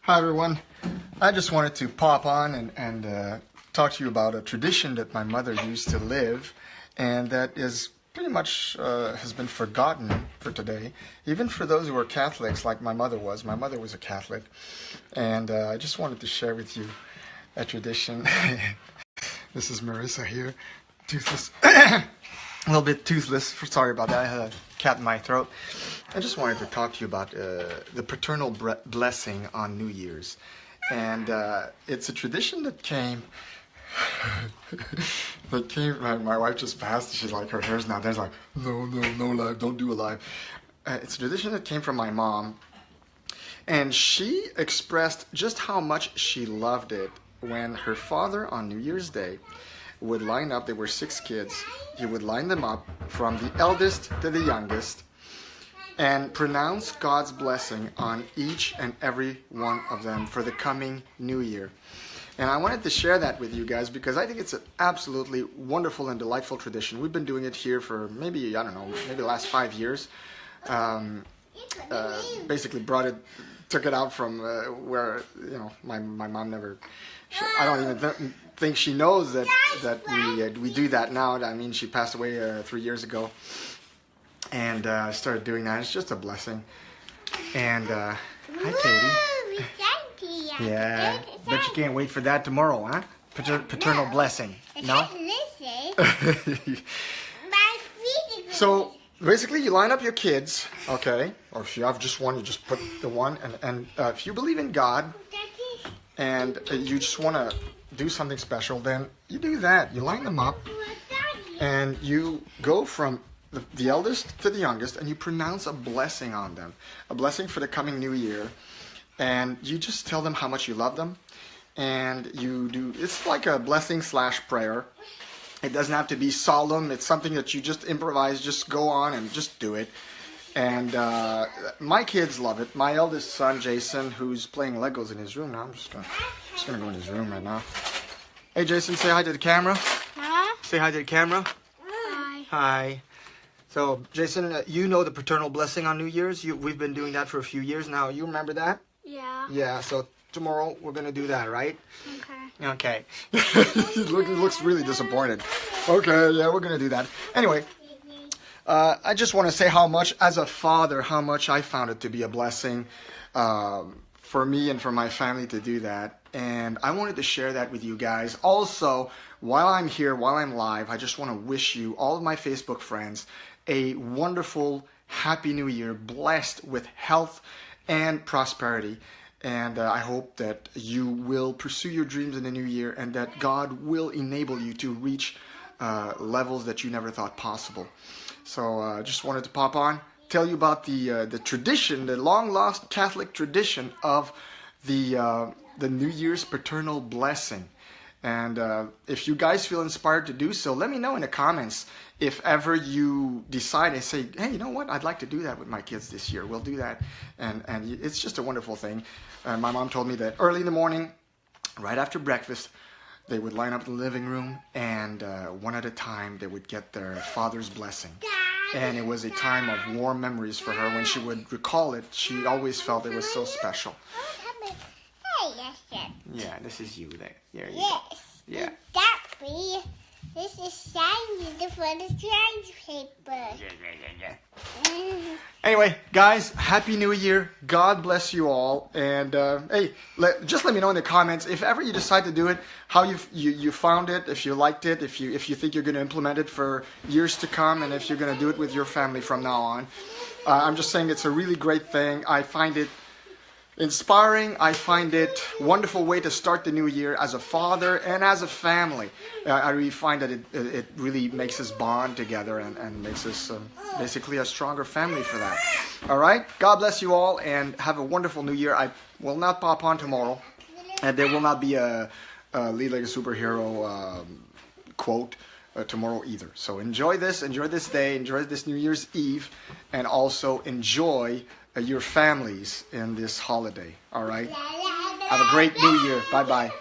Hi everyone. I just wanted to pop on and talk to you about a tradition that my mother used to live, and that is pretty much has been forgotten for today, even for those who are Catholics like my mother was. My mother was a Catholic, and I just wanted to share with you a tradition. This is Marissa here, toothless. A little bit toothless. Sorry about that. I had a cat in my throat. I just wanted to talk to you about the paternal blessing on New Year's. And it's a tradition that came... my wife just passed. She's like, her hair's not there. It's like, no live. Don't do a live. It's a tradition that came from my mom. And she expressed just how much she loved it when her father on New Year's Day would line up. There were 6 kids. He would line them up from the eldest to the youngest and pronounce God's blessing on each and every one of them for the coming new year. And I wanted to share that with you guys because I think it's an absolutely wonderful and delightful tradition. We've been doing it here for maybe, I don't know, maybe the last 5 years. Basically took it out from where, you know, my mom never... I don't even think she knows that we do that now. I mean, she passed away 3 years ago, and started doing that. It's just a blessing. And hi, Katie. Yeah, bet you can't wait for that tomorrow, huh? Paternal blessing. No. So basically, you line up your kids, okay? Or if you have just one, you just put the one. And if you believe in God, and you just want to do something special, then you do that. You line them up, and you go from the eldest to the youngest, and you pronounce a blessing on them, a blessing for the coming new year, and you just tell them how much you love them, and you do. It's like a blessing / prayer. It doesn't have to be solemn. It's something that you just improvise. Just go on and just do it. And my kids love it. My eldest son, Jason, who's playing Legos in his room now. I'm just gonna go in his room right now. Hey, Jason, say hi to the camera. Huh? Say hi to the camera. Hi. Hi. So, Jason, you know the paternal blessing on New Year's. We've been doing that for a few years now. You remember that? Yeah. Yeah. So tomorrow we're gonna do that, right? Okay. He looks really disappointed. Okay. Yeah, we're gonna do that. Anyway. I just want to say how much, as a father, how much I found it to be a blessing for me and for my family to do that. And I wanted to share that with you guys. Also, while I'm here, while I'm live, I just want to wish you, all of my Facebook friends, a wonderful, happy new year, blessed with health and prosperity. And I hope that you will pursue your dreams in the new year, and that God will enable you to reach levels that you never thought possible. So just wanted to pop on, tell you about the tradition, the long-lost Catholic tradition of the New Year's paternal blessing. And if you guys feel inspired to do so, let me know in the comments. If ever you decide and say, hey, you know what, I'd like to do that with my kids this year, we'll do that. And it's just a wonderful thing. My mom told me that early in the morning, right after breakfast, they would line up in the living room, and one at a time, they would get their father's blessing. And it was a time of warm memories for her. When she would recall it, she always felt it was so special. Yeah, this is you there. There you go. Yeah. This is shiny for the strange paper. Yeah. Anyway, guys, Happy New Year. God bless you all. And hey, just let me know in the comments if ever you decide to do it, how you found it, if you liked it, if you think you're going to implement it for years to come, and if you're going to do it with your family from now on. I'm just saying it's a really great thing. I find it inspiring. I find it a wonderful way to start the new year as a father and as a family. I really find that it really makes us bond together and makes us basically a stronger family for that. All right? God bless you all, and have a wonderful new year. I will not pop on tomorrow, and there will not be a Lead Like a Superhero quote tomorrow either. So enjoy this day, enjoy this New Year's Eve, and also enjoy your families in this holiday. All right? Have a great new year. Bye-bye.